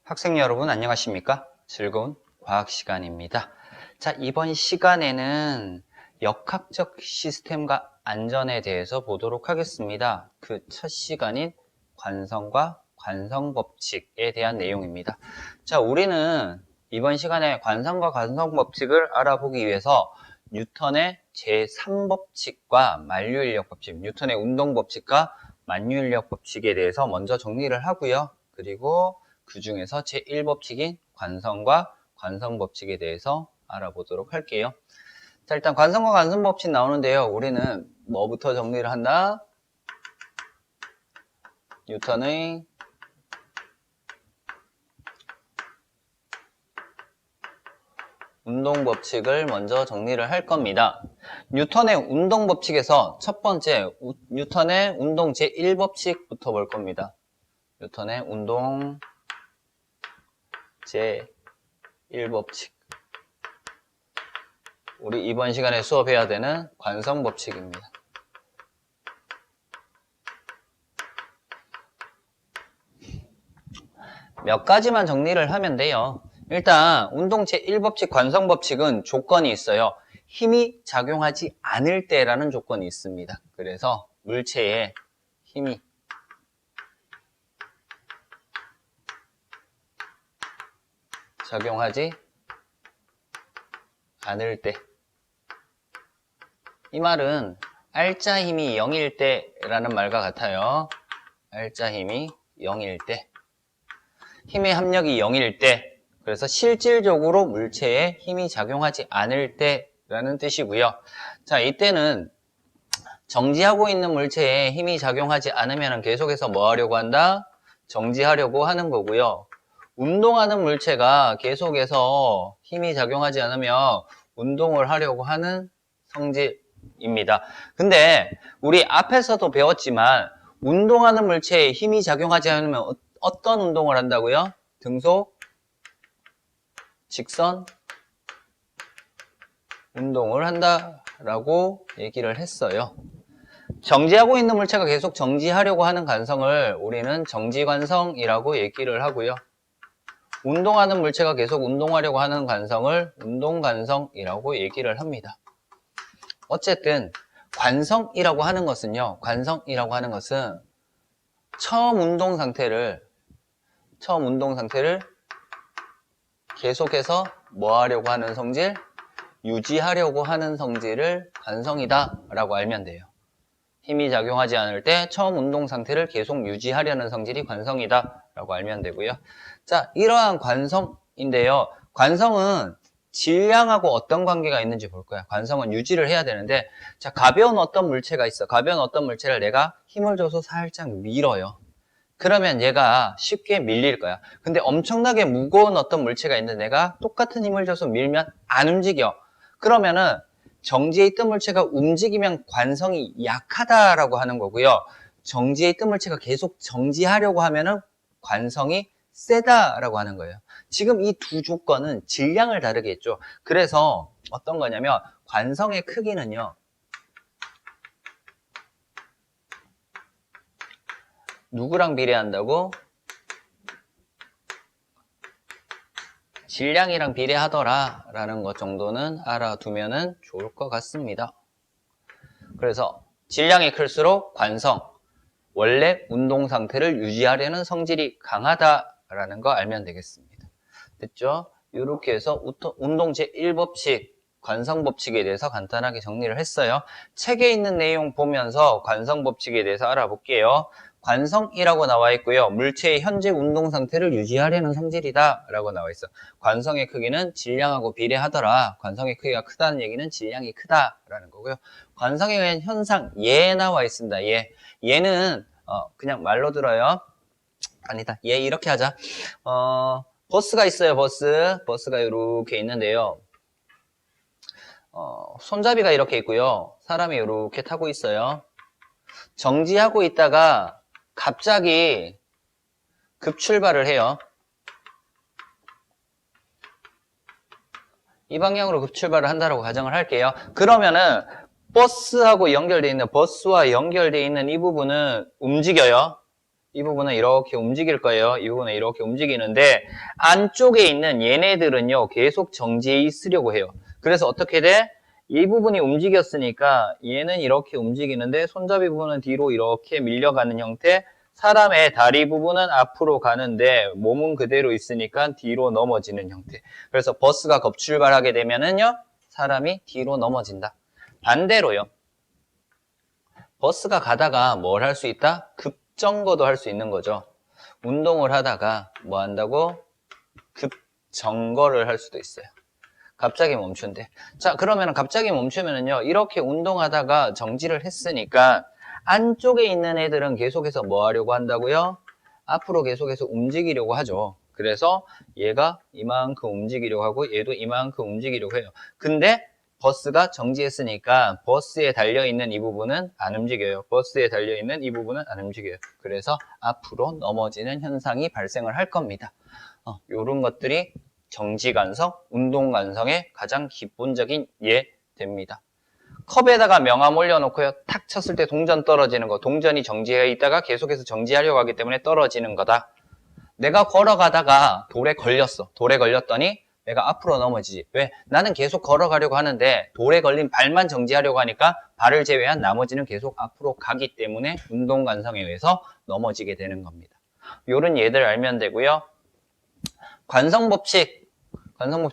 학생 여러분 안녕하십니까? 즐거운 과학 시간입니다. 자, 이번 시간에는 역학적 시스템과 안전에 대해서 보도록 하겠습니다. 그 첫 시간인 관성과 관성법칙에 대한 내용입니다. 자, 우리는 이번 시간에 관성과 관성법칙을 알아보기 위해서 뉴턴의 제3법칙과 만류인력 법칙, 뉴턴의 운동법칙과 만류인력 법칙에 대해서 먼저 정리를 하고요. 그리고 그 중에서 제1법칙인 관성과 관성법칙에 대해서 알아보도록 할게요. 자, 일단 관성과 관성법칙 나오는데요. 우리는 뭐부터 정리를 한다? 뉴턴의 운동법칙을 먼저 정리를 할 겁니다. 뉴턴의 운동법칙에서 첫 번째, 뉴턴의 운동 제1법칙부터 볼 겁니다. 뉴턴의 운동 제1법칙. 우리 이번 시간에 수업해야 되는 관성법칙입니다. 몇 가지만 정리를 하면 돼요. 일단 운동 제1법칙 관성법칙은 조건이 있어요. 힘이 작용하지 않을 때라는 조건이 있습니다. 그래서 물체에 힘이 작용하지 않을 때, 이 말은 알짜 힘이 0일 때라는 말과 같아요. 알짜 힘이 0일 때, 힘의 합력이 0일 때, 그래서 실질적으로 물체에 힘이 작용하지 않을 때라는 뜻이고요. 자, 이때는 정지하고 있는 물체에 힘이 작용하지 않으면 계속해서 뭐 하려고 한다? 정지하려고 하는 거고요. 운동하는 물체가 계속해서 힘이 작용하지 않으면 운동을 하려고 하는 성질입니다. 근데 우리 앞에서도 배웠지만 운동하는 물체에 힘이 작용하지 않으면 어떤 운동을 한다고요? 등속, 직선 운동을 한다라고 얘기를 했어요. 정지하고 있는 물체가 계속 정지하려고 하는 관성을 우리는 정지관성이라고 얘기를 하고요. 운동하는 물체가 계속 운동하려고 하는 관성을 운동관성이라고 얘기를 합니다. 어쨌든 관성이라고 하는 것은요. 관성이라고 하는 것은 처음 운동 상태를 계속해서 뭐 하려고 하는 성질? 유지하려고 하는 성질을 관성이다 라고 알면 돼요. 힘이 작용하지 않을 때 처음 운동 상태를 계속 유지하려는 성질이 관성이다 라고 알면 되고요. 자, 이러한 관성인데요. 관성은 질량하고 어떤 관계가 있는지 볼 거야. 관성은 유지를 해야 되는데, 자, 가벼운 어떤 물체가 있어. 가벼운 어떤 물체를 내가 힘을 줘서 살짝 밀어요. 그러면 얘가 쉽게 밀릴 거야. 근데 엄청나게 무거운 어떤 물체가 있는데 내가 똑같은 힘을 줘서 밀면 안 움직여. 그러면은 정지에 있던 물체가 움직이면 관성이 약하다라고 하는 거고요. 정지에 있던 물체가 계속 정지하려고 하면은 관성이 세다라고 하는 거예요. 지금 이 두 조건은 질량을 다르게 했죠. 그래서 어떤 거냐면 관성의 크기는요. 누구랑 비례한다고? 질량이랑 비례하더라 라는 것 정도는 알아두면 좋을 것 같습니다. 그래서 질량이 클수록 관성, 원래 운동 상태를 유지하려는 성질이 강하다라는 거 알면 되겠습니다. 됐죠? 이렇게 해서 운동 제1법칙, 관성법칙에 대해서 간단하게 정리를 했어요. 책에 있는 내용 보면서 관성법칙에 대해서 알아볼게요. 관성이라고 나와 있고요. 물체의 현재 운동 상태를 유지하려는 성질이다 라고 나와 있어. 관성의 크기는 질량하고 비례하더라. 관성의 크기가 크다는 얘기는 질량이 크다라는 거고요. 관성에 의한 현상, 예 나와 있습니다. 예. 얘는 그냥 말로 들어요. 아니다. 얘 이렇게 하자. 버스가 있어요. 버스가 이렇게 있는데요. 손잡이가 이렇게 있고요. 사람이 이렇게 타고 있어요. 정지하고 있다가 갑자기 급출발을 해요. 이 방향으로 급출발을 한다고 가정을 할게요. 그러면은 버스와 연결되어 있는 이 부분은 움직여요. 이 부분은 이렇게 움직일 거예요. 이 부분은 이렇게 움직이는데 안쪽에 있는 얘네들은요 계속 정지해 있으려고 해요. 그래서 어떻게 돼? 이 부분이 움직였으니까 얘는 이렇게 움직이는데 손잡이 부분은 뒤로 이렇게 밀려가는 형태, 사람의 다리 부분은 앞으로 가는데 몸은 그대로 있으니까 뒤로 넘어지는 형태. 그래서 버스가 급출발하게 되면은요 사람이 뒤로 넘어진다. 반대로요. 버스가 가다가 뭘 할 수 있다? 급정거도 할 수 있는 거죠. 운동을 하다가 뭐 한다고? 급정거를 할 수도 있어요. 갑자기 멈춘대. 자, 그러면 갑자기 멈추면은요, 이렇게 운동하다가 정지를 했으니까 안쪽에 있는 애들은 계속해서 뭐 하려고 한다고요? 앞으로 계속해서 움직이려고 하죠. 그래서 얘가 이만큼 움직이려고 하고 얘도 이만큼 움직이려고 해요. 근데 버스가 정지했으니까 버스에 달려있는 이 부분은 안 움직여요. 버스에 달려있는 이 부분은 안 움직여요. 그래서 앞으로 넘어지는 현상이 발생을 할 겁니다. 요런 것들이 정지관성, 운동관성의 가장 기본적인 예됩니다. 컵에다가 명암 올려놓고요. 탁 쳤을 때 동전 떨어지는 거. 동전이 정지해 있다가 계속해서 정지하려고 하기 때문에 떨어지는 거다. 내가 걸어가다가 돌에 걸렸어. 돌에 걸렸더니 내가 앞으로 넘어지지. 왜? 나는 계속 걸어가려고 하는데 돌에 걸린 발만 정지하려고 하니까 발을 제외한 나머지는 계속 앞으로 가기 때문에 운동관성에 의해서 넘어지게 되는 겁니다. 요런 예들 알면 되고요. 관성법칙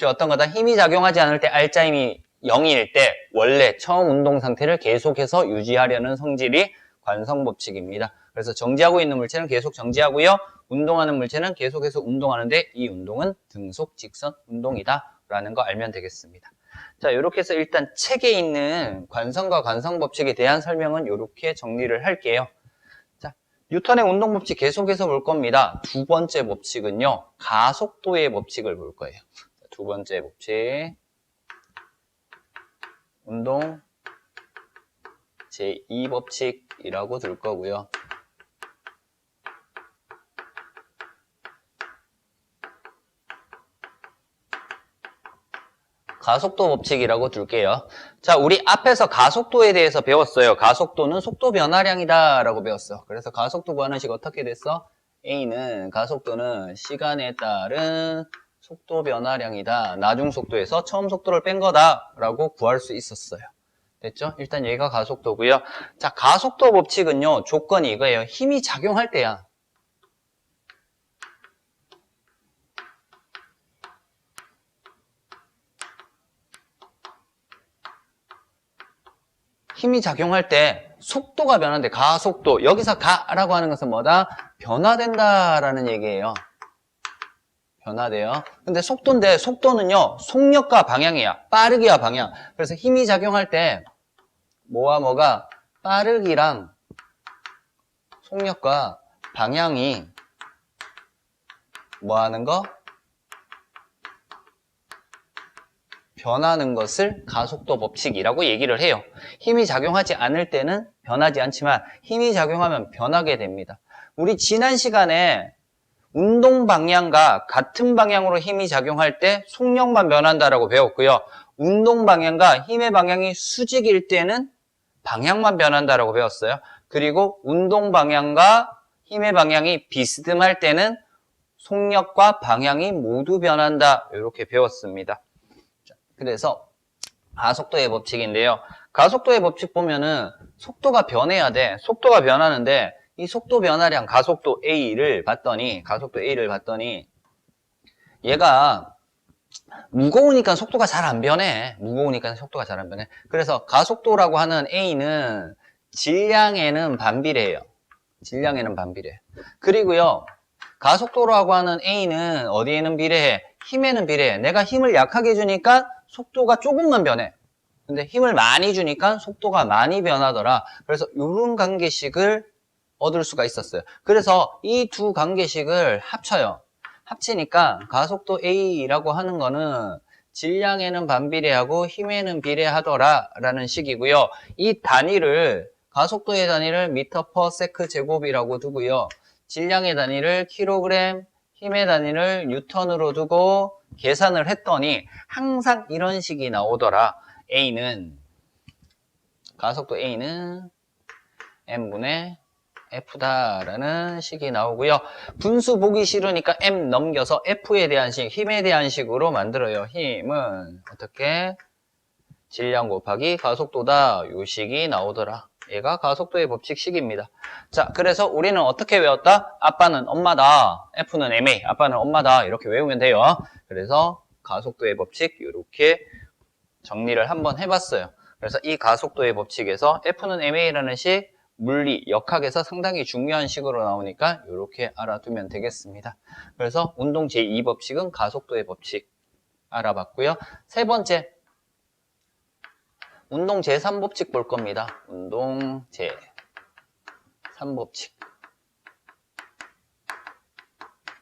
어떤 거다? 힘이 작용하지 않을 때 알짜 힘이 0일 때 원래 처음 운동 상태를 계속해서 유지하려는 성질이 관성법칙입니다. 그래서 정지하고 있는 물체는 계속 정지하고요. 운동하는 물체는 계속해서 운동하는데 이 운동은 등속 직선 운동이다 라는 거 알면 되겠습니다. 자, 이렇게 해서 일단 책에 있는 관성과 관성법칙에 대한 설명은 이렇게 정리를 할게요. 자, 뉴턴의 운동법칙 계속해서 볼 겁니다. 두 번째 법칙은요, 가속도의 법칙을 볼 거예요. 두 번째 법칙, 운동 제2법칙이라고 들 거고요. 가속도 법칙이라고 둘게요. 자, 우리 앞에서 가속도에 대해서 배웠어요. 가속도는 속도 변화량이다 라고 배웠어. 그래서 가속도 구하는 식 어떻게 됐어? A는 가속도는 시간에 따른 속도 변화량이다. 나중 속도에서 처음 속도를 뺀 거다 라고 구할 수 있었어요. 됐죠? 일단 얘가 가속도고요. 자, 가속도 법칙은요, 조건이 이거예요. 힘이 작용할 때야. 힘이 작용할 때 속도가 변하는데 가속도, 여기서 가라고 하는 것은 뭐다? 변화된다라는 얘기예요. 변화돼요. 근데 속도인데 속도는요, 속력과 방향이야. 빠르기와 방향. 그래서 힘이 작용할 때 뭐와 뭐가 빠르기랑 속력과 방향이 뭐 하는 거? 변하는 것을 가속도 법칙이라고 얘기를 해요. 힘이 작용하지 않을 때는 변하지 않지만 힘이 작용하면 변하게 됩니다. 우리 지난 시간에 운동 방향과 같은 방향으로 힘이 작용할 때 속력만 변한다라고 배웠고요. 운동 방향과 힘의 방향이 수직일 때는 방향만 변한다라고 배웠어요. 그리고 운동 방향과 힘의 방향이 비스듬할 때는 속력과 방향이 모두 변한다. 이렇게 배웠습니다. 그래서 가속도의 법칙인데요. 가속도의 법칙 보면은 속도가 변해야 돼. 속도가 변하는데 이 속도 변화량 가속도 A를 봤더니 얘가 무거우니까 속도가 잘 안 변해. 그래서 가속도라고 하는 A는 질량에는 반비례해요. 그리고요, 가속도라고 하는 A는 어디에는 비례해? 힘에는 비례해. 내가 힘을 약하게 주니까 속도가 조금만 변해. 근데 힘을 많이 주니까 속도가 많이 변하더라. 그래서 이런 관계식을 얻을 수가 있었어요. 그래서 이 두 관계식을 합쳐요. 합치니까 가속도 A라고 하는 거는 질량에는 반비례하고 힘에는 비례하더라 라는 식이고요. 이 단위를, 가속도의 단위를 미터 퍼 세크 제곱이라고 두고요. 질량의 단위를 킬로그램, 힘의 단위를 뉴턴으로 두고 계산을 했더니 항상 이런 식이 나오더라. 가속도 A는 M분의 F다라는 식이 나오고요. 분수 보기 싫으니까 M 넘겨서 F에 대한 식, 힘에 대한 식으로 만들어요. 힘은 어떻게? 질량 곱하기 가속도다. 요 식이 나오더라. 얘가 가속도의 법칙식입니다. 자, 그래서 우리는 어떻게 외웠다? 아빠는 엄마다. F는 MA. 아빠는 엄마다. 이렇게 외우면 돼요. 그래서 가속도의 법칙 이렇게 정리를 한번 해봤어요. 그래서 이 가속도의 법칙에서 F는 MA라는 식, 물리, 역학에서 상당히 중요한 식으로 나오니까 이렇게 알아두면 되겠습니다. 그래서 운동 제2법칙은 가속도의 법칙 알아봤고요. 세 번째, 운동 제3법칙 볼 겁니다. 운동 제3법칙.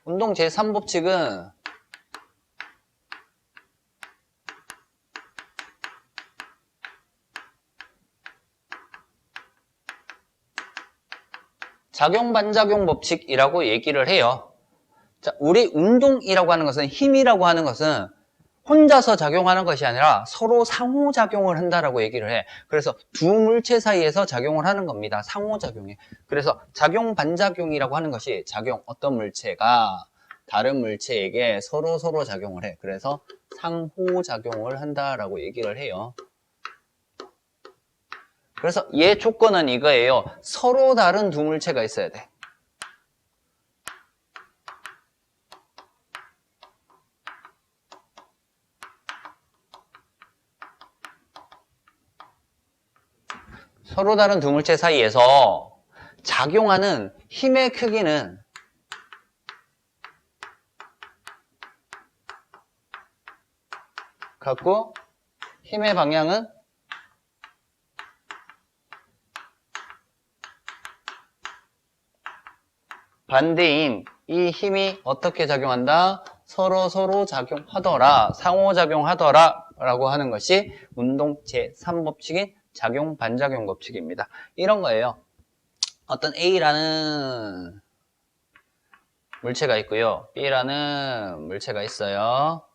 운동 제3법칙은 작용-반작용 법칙이라고 얘기를 해요. 자, 우리 운동이라고 하는 것은, 힘이라고 하는 것은 혼자서 작용하는 것이 아니라 서로 상호작용을 한다라고 얘기를 해. 그래서 두 물체 사이에서 작용을 하는 겁니다. 상호작용이. 그래서 작용-반작용이라고 하는 것이 어떤 물체가 다른 물체에게 서로 작용을 해. 그래서 상호작용을 한다라고 얘기를 해요. 그래서 얘 조건은 이거예요. 서로 다른 두 물체가 있어야 돼. 서로 다른 두 물체 사이에서 작용하는 힘의 크기는 같고 힘의 방향은 반대인 이 힘이 어떻게 작용한다? 서로 작용하더라, 상호작용하더라 라고 하는 것이 운동 제3법칙인 작용-반작용 법칙입니다. 이런 거예요. 어떤 A라는 물체가 있고요. B라는 물체가 있어요.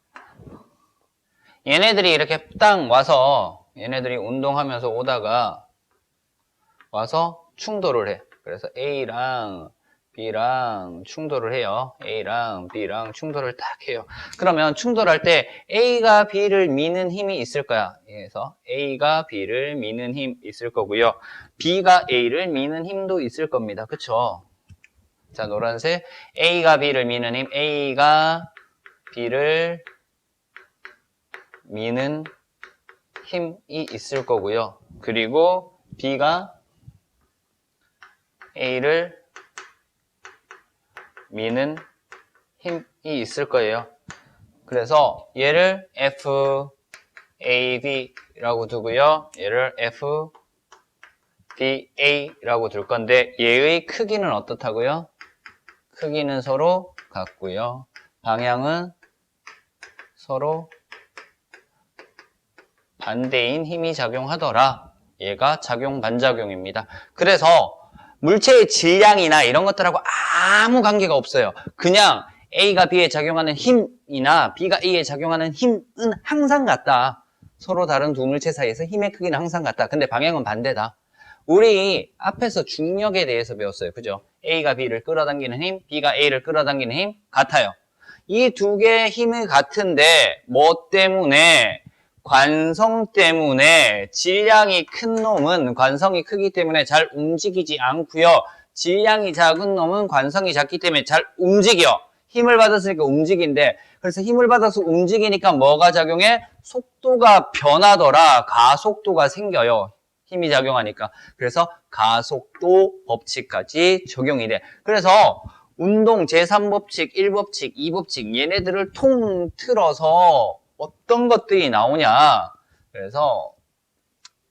얘네들이 이렇게 딱 와서 얘네들이 운동하면서 오다가 와서 충돌을 해. 그래서 A랑 B랑 충돌을 해요. A랑 B랑 충돌을 딱 해요. 그러면 충돌할 때 A가 B를 미는 힘이 있을 거야. 그래서 A가 B를 미는 힘 있을 거고요. B가 A를 미는 힘도 있을 겁니다. 그쵸? 자, 노란색 A가 B를 미는 힘, A가 B를 미는 힘이 있을 거고요. 그리고 B가 A를 미는 힘이 있을 거예요. 그래서 얘를 FAB라고 두고요. 얘를 FBA라고 둘 건데 얘의 크기는 어떻다고요? 크기는 서로 같고요. 방향은 서로 반대인 힘이 작용하더라. 얘가 작용-반작용입니다. 그래서 물체의 질량이나 이런 것들하고 아무 관계가 없어요. 그냥 A가 B에 작용하는 힘이나 B가 A에 작용하는 힘은 항상 같다. 서로 다른 두 물체 사이에서 힘의 크기는 항상 같다. 근데 방향은 반대다. 우리 앞에서 중력에 대해서 배웠어요. 그죠? A가 B를 끌어당기는 힘, B가 A를 끌어당기는 힘 같아요. 이 두 개의 힘이 같은데 뭐 때문에? 관성 때문에 질량이 큰 놈은 관성이 크기 때문에 잘 움직이지 않고요. 질량이 작은 놈은 관성이 작기 때문에 잘 움직여. 힘을 받았으니까 움직인대. 그래서 힘을 받아서 움직이니까 뭐가 작용해? 속도가 변하더라. 가속도가 생겨요. 힘이 작용하니까. 그래서 가속도 법칙까지 적용이 돼. 그래서 운동 제3법칙, 1법칙, 2법칙 얘네들을 통틀어서 어떤 것들이 나오냐. 그래서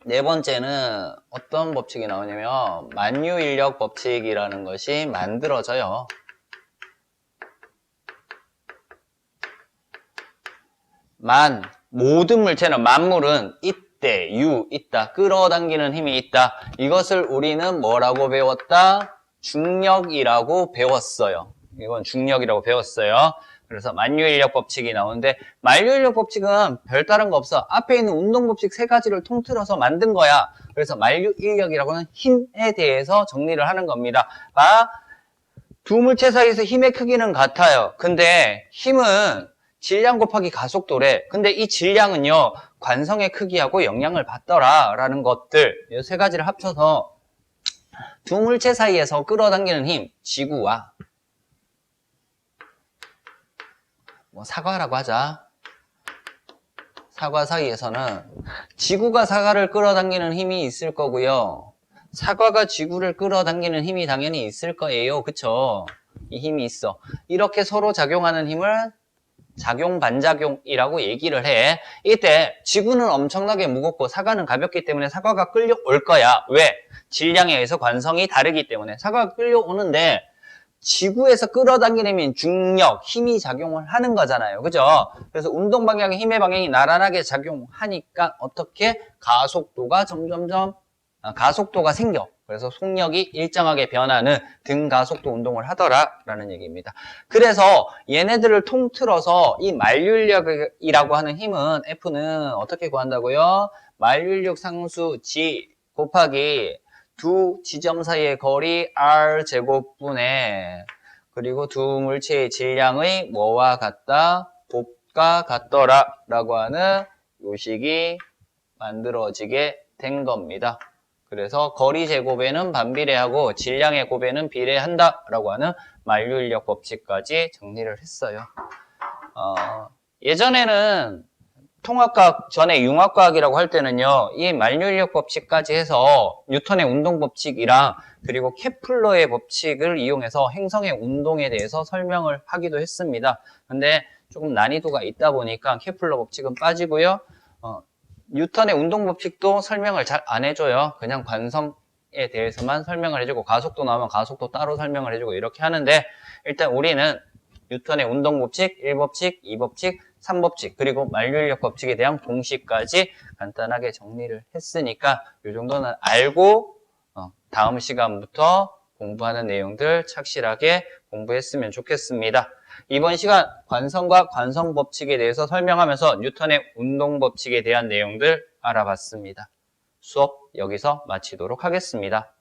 네 번째는 어떤 법칙이 나오냐면 만유인력 법칙이라는 것이 만들어져요. 모든 물체는 만물은 있대, 있다, 끌어당기는 힘이 있다. 이것을 우리는 뭐라고 배웠다? 중력이라고 배웠어요. 이건 중력이라고 배웠어요. 그래서 만유인력 법칙이 나오는데 만유인력 법칙은 별다른 거 없어. 앞에 있는 운동 법칙 세 가지를 통틀어서 만든 거야. 그래서 만유인력이라고는 힘에 대해서 정리를 하는 겁니다. 두 물체 사이에서 힘의 크기는 같아요. 근데 힘은 질량 곱하기 가속도래. 근데 이 질량은요, 관성의 크기하고 영향을 받더라 라는 것들, 이 세 가지를 합쳐서 두 물체 사이에서 끌어당기는 힘, 지구와 사과라고 하자. 사과 사이에서는 지구가 사과를 끌어당기는 힘이 있을 거고요. 사과가 지구를 끌어당기는 힘이 당연히 있을 거예요. 그쵸? 이 힘이 있어. 이렇게 서로 작용하는 힘을 작용 반작용이라고 얘기를 해. 이때 지구는 엄청나게 무겁고 사과는 가볍기 때문에 사과가 끌려올 거야. 왜? 질량에 의해서 관성이 다르기 때문에 사과가 끌려오는데 지구에서 끌어당기는 힘인 중력, 힘이 작용을 하는 거잖아요. 그죠? 그래서 운동 방향의 힘의 방향이 나란하게 작용하니까 어떻게 가속도가 가속도가 생겨. 그래서 속력이 일정하게 변하는 등가속도 운동을 하더라라는 얘기입니다. 그래서 얘네들을 통틀어서 이 만유인력이라고 하는 힘은 F는 어떻게 구한다고요? 만유인력 상수 G 곱하기 두 지점 사이의 거리 R 제곱분의 그리고 두 물체의 질량의 뭐와 같다? 곱과 같더라 라고 하는 요식이 만들어지게 된 겁니다. 그래서 거리 제곱에는 반비례하고 질량의 곱에는 비례한다 라고 하는 만유인력 법칙까지 정리를 했어요. 예전에는 통합과학 전에 융합과학이라고 할 때는요, 이 만유인력 법칙까지 해서 뉴턴의 운동 법칙이랑 그리고 케플러의 법칙을 이용해서 행성의 운동에 대해서 설명을 하기도 했습니다. 근데 조금 난이도가 있다 보니까 케플러 법칙은 빠지고요. 뉴턴의 운동 법칙도 설명을 잘 안 해줘요. 그냥 관성에 대해서만 설명을 해주고 가속도 나오면 가속도 따로 설명을 해주고 이렇게 하는데 일단 우리는 뉴턴의 운동 법칙, 1법칙, 2법칙, 3법칙 그리고 만유인력 법칙에 대한 공식까지 간단하게 정리를 했으니까 이 정도는 알고 다음 시간부터 공부하는 내용들 착실하게 공부했으면 좋겠습니다. 이번 시간 관성과 관성 법칙에 대해서 설명하면서 뉴턴의 운동 법칙에 대한 내용들 알아봤습니다. 수업 여기서 마치도록 하겠습니다.